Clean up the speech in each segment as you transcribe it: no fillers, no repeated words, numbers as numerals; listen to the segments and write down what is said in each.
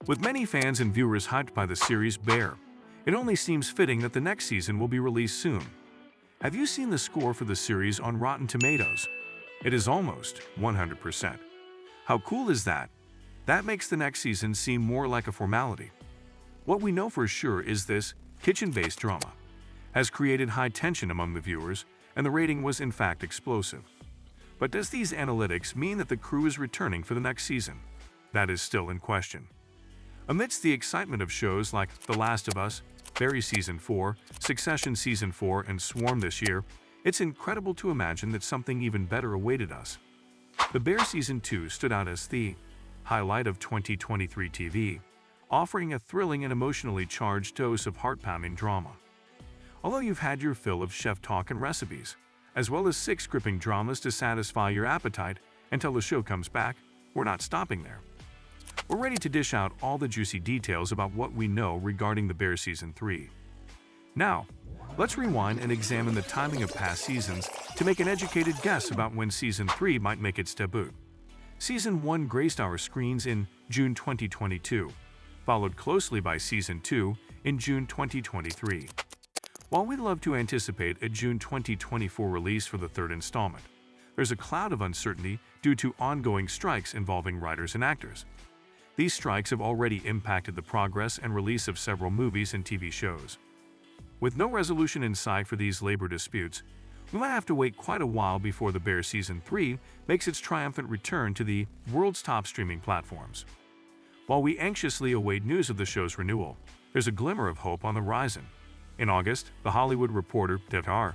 With many fans and viewers hyped by the series Bear, it only seems fitting that the next season will be released soon. Have you seen the score for the series on Rotten Tomatoes? It is almost 100%. How cool is that? That makes the next season seem more like a formality. What we know for sure is this kitchen-based drama has created high tension among the viewers, and the rating was in fact explosive. But does these analytics mean that the crew is returning for the next season? That is still in question. Amidst the excitement of shows like The Last of Us, Barry Season 4, Succession Season 4, and Swarm this year, it's incredible to imagine that something even better awaited us. The Bear Season 2 stood out as the highlight of 2023 TV, offering a thrilling and emotionally charged dose of heart-pounding drama. Although you've had your fill of chef talk and recipes, as well as 6 gripping dramas to satisfy your appetite until the show comes back, we're not stopping there. We're ready to dish out all the juicy details about what we know regarding The Bear Season 3. Now, let's rewind and examine the timing of past seasons to make an educated guess about when Season 3 might make its debut. Season 1 graced our screens in June 2022, followed closely by Season 2 in June 2023. While we love to anticipate a June 2024 release for the third installment, there's a cloud of uncertainty due to ongoing strikes involving writers and actors. These strikes have already impacted the progress and release of several movies and TV shows. With no resolution in sight for these labor disputes, we might have to wait quite a while before The Bear Season 3 makes its triumphant return to the world's top streaming platforms. While we anxiously await news of the show's renewal, there's a glimmer of hope on the horizon. In August, The Hollywood Reporter, Detar,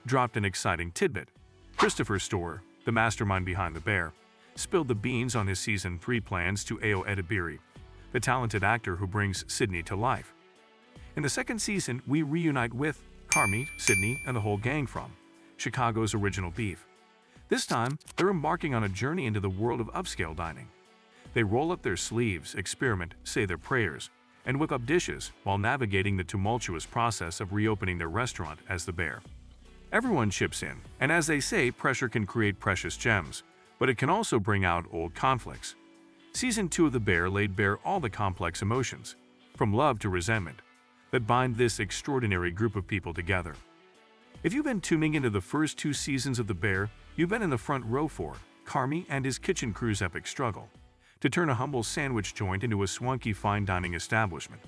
dropped an exciting tidbit. Christopher Storer, the mastermind behind The Bear, spilled the beans on his Season 3 plans to Ayo Edebiri, the talented actor who brings Sydney to life. In the second season, we reunite with Carmy, Sydney, and the whole gang from Chicago's Original Beef. This time, they're embarking on a journey into the world of upscale dining. They roll up their sleeves, experiment, say their prayers, and whip up dishes while navigating the tumultuous process of reopening their restaurant as The Bear. Everyone chips in, and as they say, pressure can create precious gems, but it can also bring out old conflicts. Season 2 of The Bear laid bare all the complex emotions, from love to resentment, that bind this extraordinary group of people together. If you've been tuning into the first 2 seasons of The Bear, you've been in the front row for Carmy and his kitchen crew's epic struggle to turn a humble sandwich joint into a swanky fine dining establishment.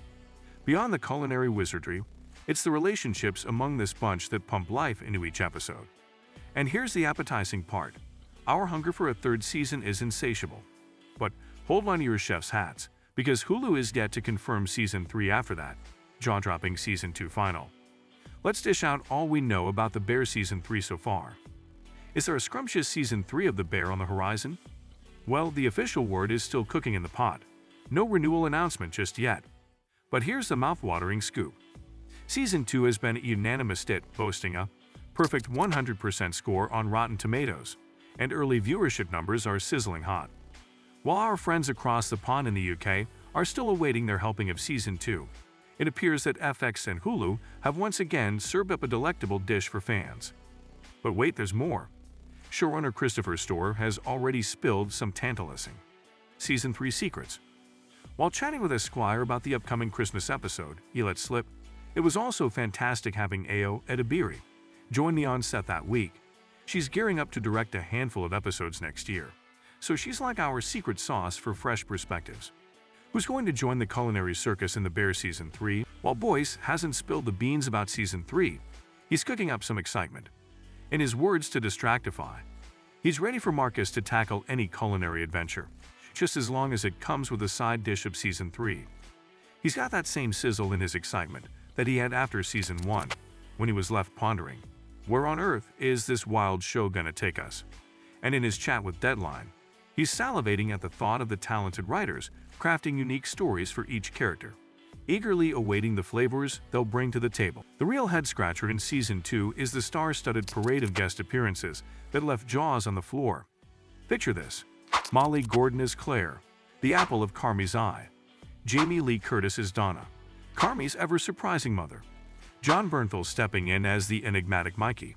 Beyond the culinary wizardry, it's the relationships among this bunch that pump life into each episode. And here's the appetizing part. Our hunger for a third season is insatiable. But hold on to your chef's hats, because Hulu is yet to confirm Season 3 after that, jaw-dropping Season 2 final. Let's dish out all we know about The Bear Season 3 so far. Is there a scrumptious Season 3 of The Bear on the horizon? Well, the official word is still cooking in the pot. No renewal announcement just yet. But here's the mouth-watering scoop. Season 2 has been a unanimous hit, boasting a perfect 100% score on Rotten Tomatoes, and early viewership numbers are sizzling hot. While our friends across the pond in the UK are still awaiting their helping of Season 2, it appears that FX and Hulu have once again served up a delectable dish for fans. But wait, there's more. Showrunner Christopher Storer has already spilled some tantalizing Season 3 secrets. While chatting with Esquire about the upcoming Christmas episode, he let slip, it was also fantastic having Ayo Edebiri join me on set that week. She's gearing up to direct a handful of episodes next year, so she's like our secret sauce for fresh perspectives. Who's going to join the culinary circus in The Bear Season 3? While Boyce hasn't spilled the beans about Season 3, he's cooking up some excitement. In his words to Distractify, he's ready for Marcus to tackle any culinary adventure, just as long as it comes with a side dish of Season 3. He's got that same sizzle in his excitement that he had after Season 1, when he was left pondering, where on earth is this wild show gonna take us? And in his chat with Deadline, he's salivating at the thought of the talented writers crafting unique stories for each character, eagerly awaiting the flavors they'll bring to the table. The real head-scratcher in Season 2 is the star-studded parade of guest appearances that left jaws on the floor. Picture this. Molly Gordon as Claire, the apple of Carmy's eye. Jamie Lee Curtis as Donna, Carmy's ever-surprising mother. John Bernthal stepping in as the enigmatic Mikey.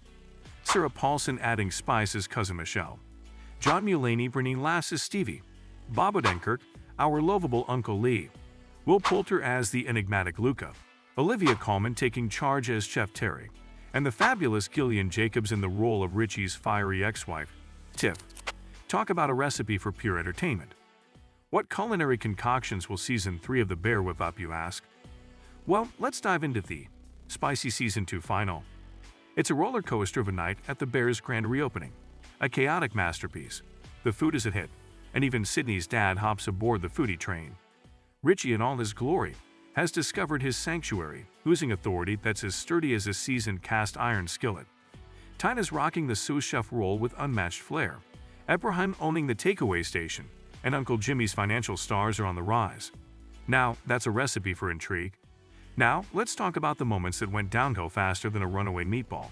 Sarah Paulson adding spice as Cousin Michelle. John Mulaney bringing Lass as Stevie. Bob Odenkirk, our lovable Uncle Lee. Will Poulter as the enigmatic Luca, Olivia Colman taking charge as Chef Terry, and the fabulous Gillian Jacobs in the role of Richie's fiery ex-wife, Tiff. Talk about a recipe for pure entertainment. What culinary concoctions will Season 3 of The Bear whip up, you ask? Well, let's dive into the spicy Season 2 final. It's a roller coaster of a night at The Bear's grand reopening, a chaotic masterpiece. The food is a hit, and even Sydney's dad hops aboard the foodie train. Richie, in all his glory, has discovered his sanctuary, oozing authority that's as sturdy as a seasoned cast iron skillet. Tina's rocking the sous chef role with unmatched flair, Ebrahim owning the takeaway station, and Uncle Jimmy's financial stars are on the rise. Now, that's a recipe for intrigue. Now, let's talk about the moments that went downhill faster than a runaway meatball.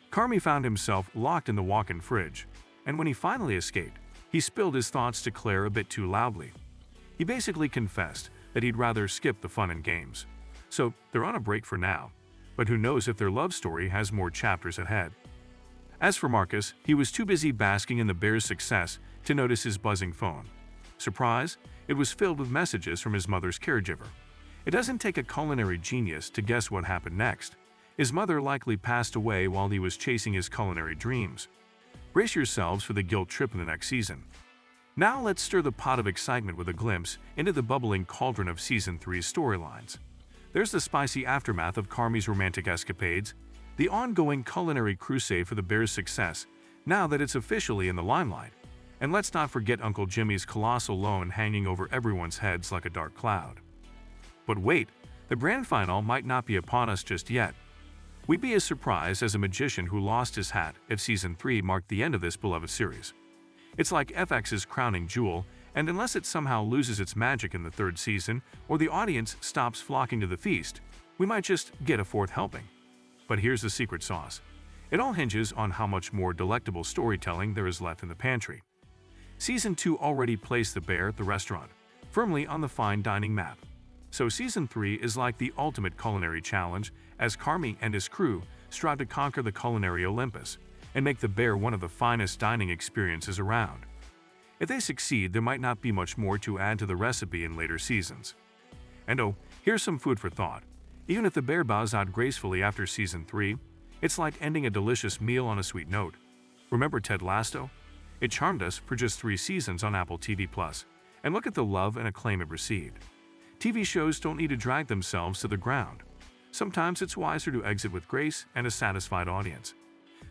Carmy found himself locked in the walk-in fridge, and when he finally escaped, he spilled his thoughts to Claire a bit too loudly. He basically confessed that he'd rather skip the fun and games. So, they're on a break for now, but who knows if their love story has more chapters ahead. As for Marcus, he was too busy basking in the Bears' success to notice his buzzing phone. Surprise, it was filled with messages from his mother's caregiver. It doesn't take a culinary genius to guess what happened next. His mother likely passed away while he was chasing his culinary dreams. Brace yourselves for the guilt trip in the next season. Now let's stir the pot of excitement with a glimpse into the bubbling cauldron of Season 3's storylines. There's the spicy aftermath of Carmy's romantic escapades, the ongoing culinary crusade for the Bears' success, now that it's officially in the limelight. And let's not forget Uncle Jimmy's colossal loan hanging over everyone's heads like a dark cloud. But wait, the grand finale might not be upon us just yet. We'd be as surprised as a magician who lost his hat if Season 3 marked the end of this beloved series. It's like FX's crowning jewel, and unless it somehow loses its magic in the third season, or the audience stops flocking to the feast, we might just get a fourth helping. But here's the secret sauce. It all hinges on how much more delectable storytelling there is left in the pantry. Season 2 already placed The Bear, the restaurant, firmly on the fine dining map. So Season 3 is like the ultimate culinary challenge as Carmy and his crew strive to conquer the culinary Olympus and make The Bear one of the finest dining experiences around. If they succeed, there might not be much more to add to the recipe in later seasons. And oh, here's some food for thought. Even if The Bear bows out gracefully after Season 3, it's like ending a delicious meal on a sweet note. Remember Ted Lasso? It charmed us for just 3 seasons on Apple TV+, and look at the love and acclaim it received. TV shows don't need to drag themselves to the ground. Sometimes it's wiser to exit with grace and a satisfied audience.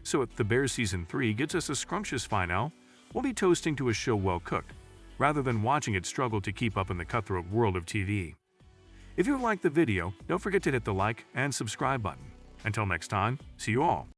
So if The Bear Season 3 gets us a scrumptious finale, we'll be toasting to a show well cooked, rather than watching it struggle to keep up in the cutthroat world of TV. If you liked the video, don't forget to hit the like and subscribe button. Until next time, see you all.